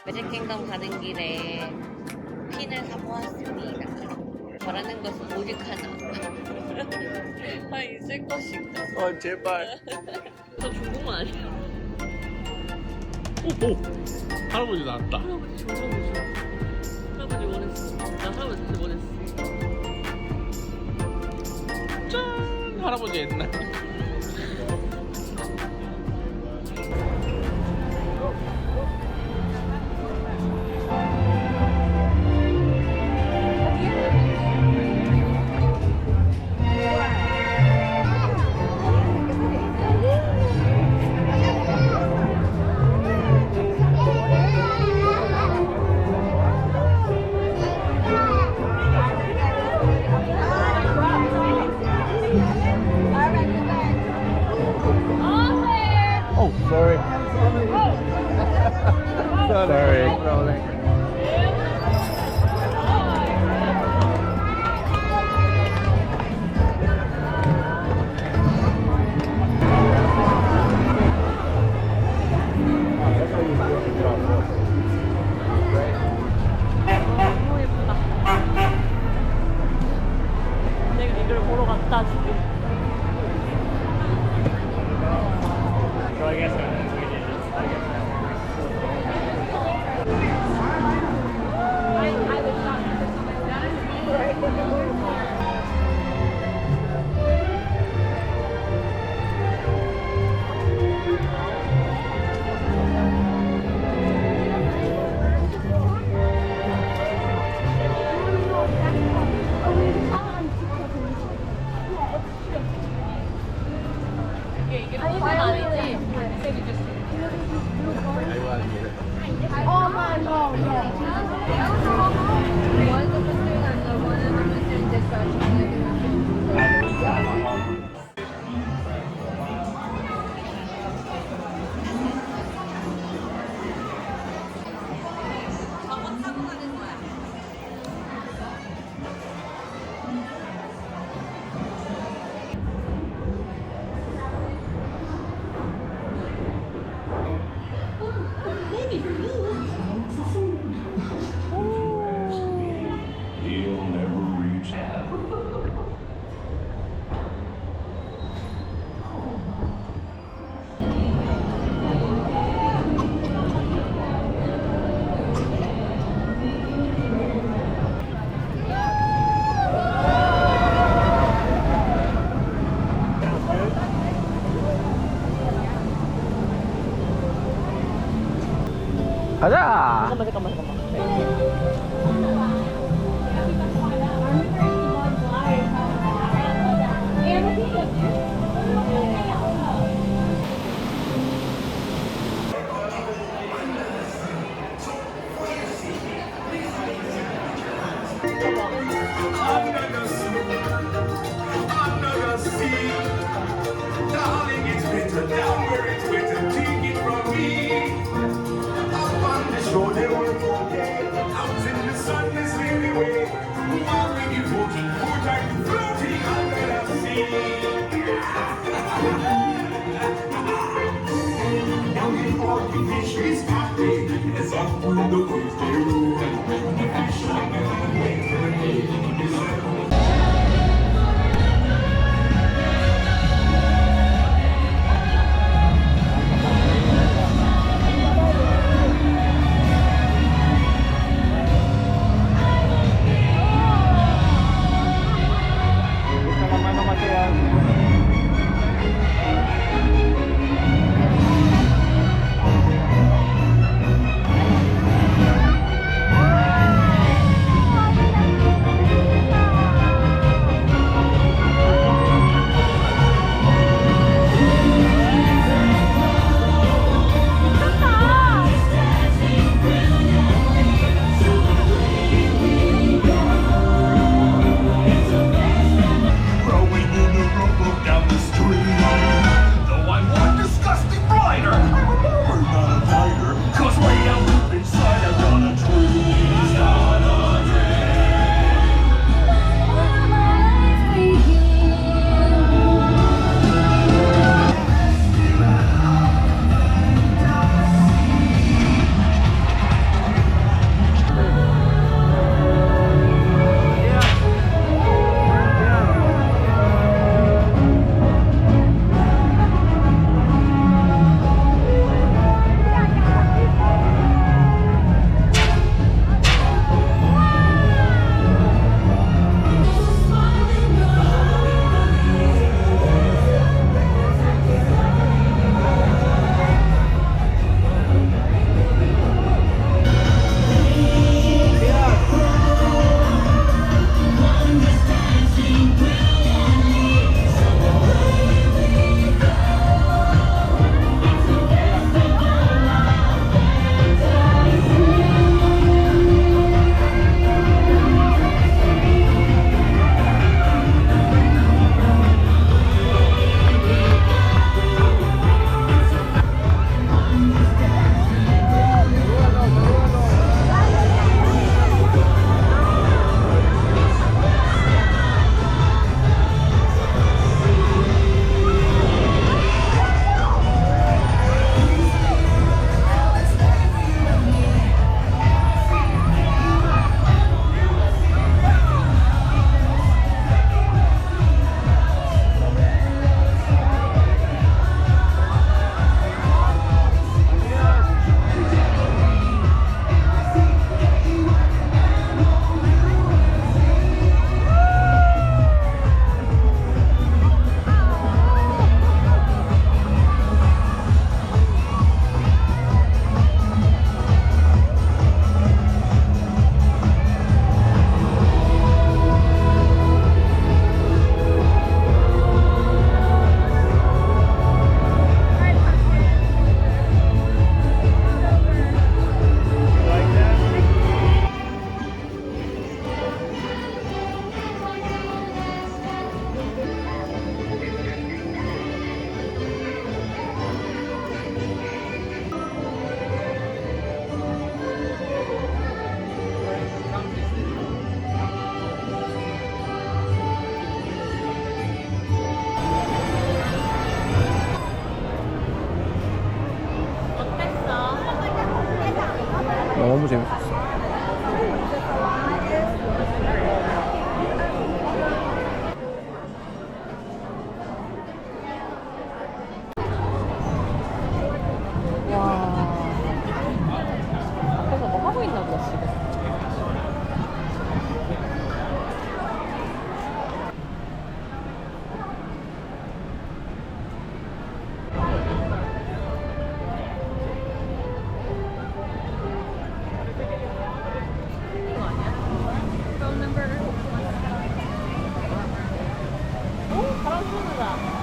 매직 킹덤 가는 길에 핀을 사보았습니다. 바라는 것은 오직 하나. 아, 있을 것인가? 제발. 저 중국만 아니야? 오! 할아버지 나왔다. 할아버지 졸라 무서워. 할아버지 원했어. 나 할아버지 진짜 원했어. 짠! 할아버지 옛날. Oh, sorry. Sorry. Rolling. 너무 예쁘다. 내가 이걸 보러 갔다 지금. So I guess we did this. I guess 이게 핀은 아니지? I was here. Oh my god, yeah. One of the Mr. and one of the Mr. dispatch. He'll never reach heaven. 가자! 잠깐만. Another sea. Darling, it's winter down where it's winter. Take it from me. Up on the shore, they were walking. Out in the sun, this lady way. While we be walking, put our floating under the sea. Down in all the fish is happy. As up the waves they roll. The fish are wait for the day. 너무 재밌었어. 앞에서 뭐 하고 있나 보다 지금. 이거 아니야? Phone number. 오, 바람 쏘는다.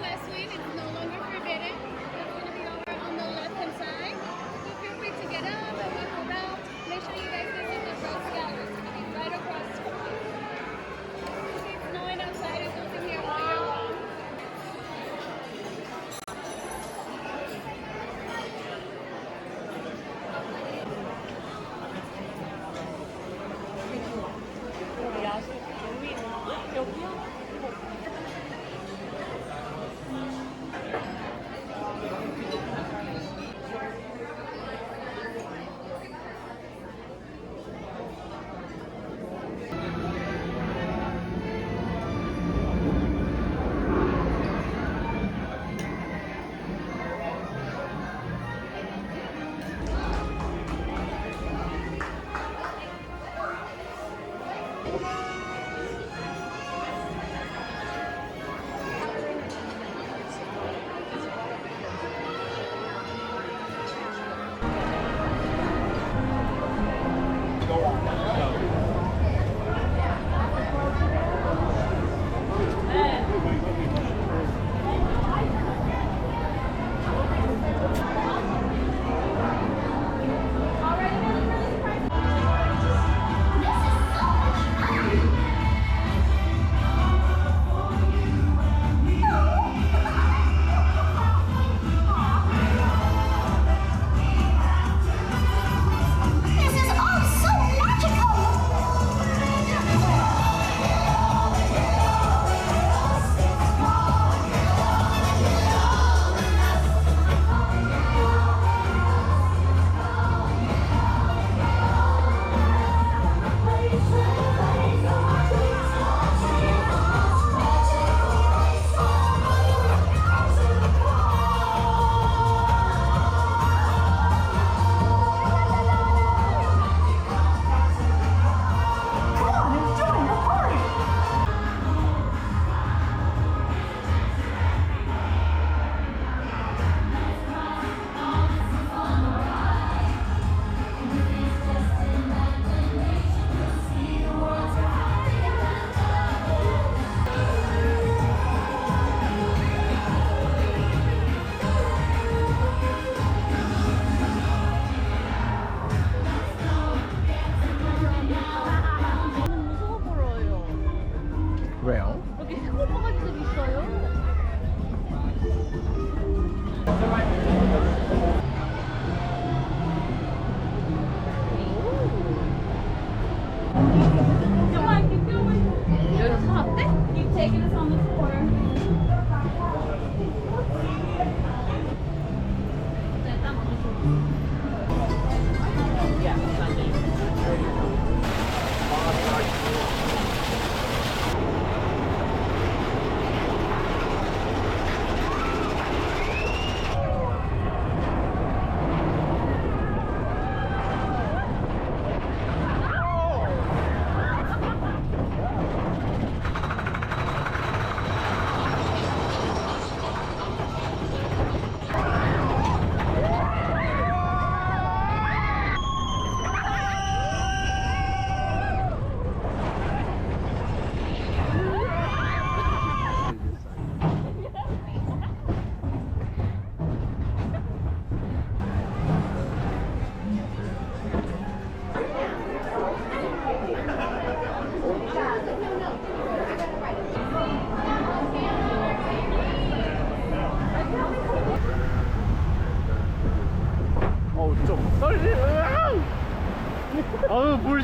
Last week, it's no longer forbidden. It's going to be over on the left-hand side. So feel free to get up and walk around. Make sure you guys visit the Rose Gallery. It's going to be right across the street. It's snowing outside. It's open here all year long. 야,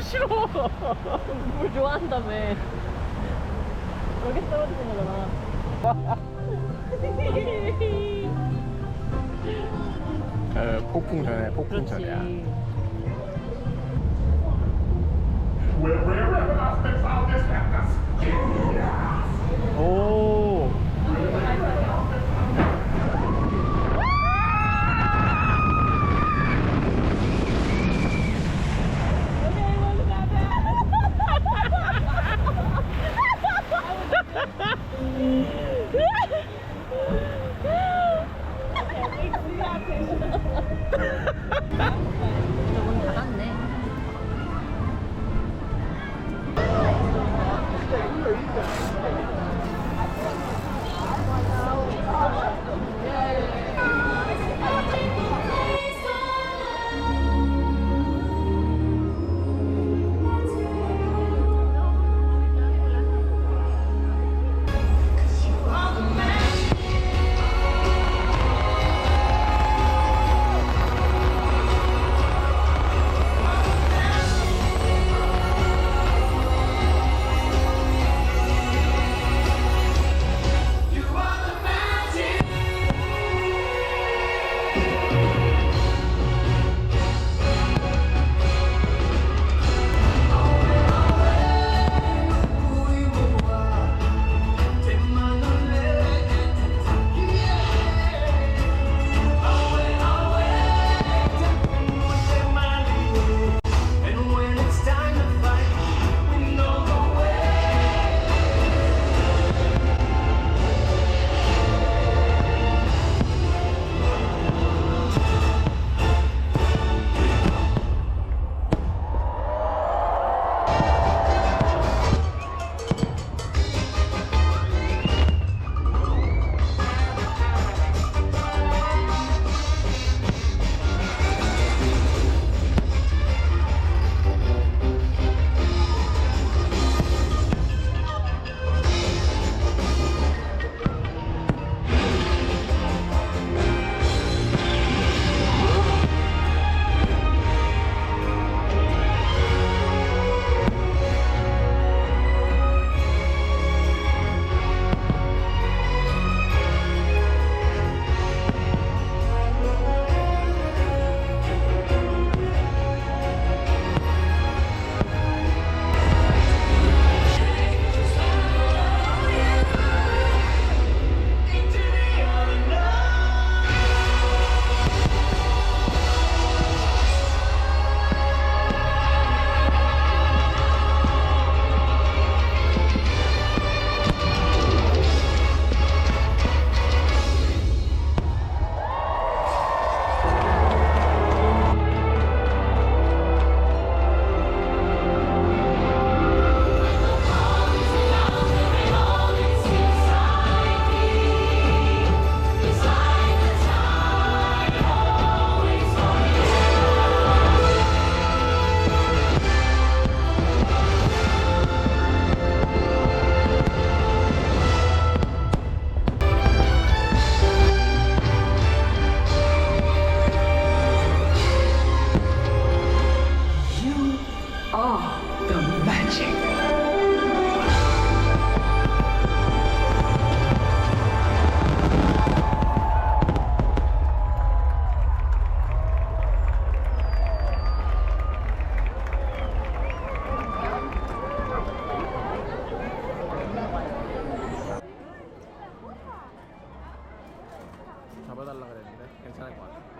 물 싫어. 물 좋아한다며. 여기 떨어지는 거잖아. 폭풍 전에 폭풍 전이야. 오. 저건 닫았네. 잡아달라 그랬는데 괜찮을 것 같아.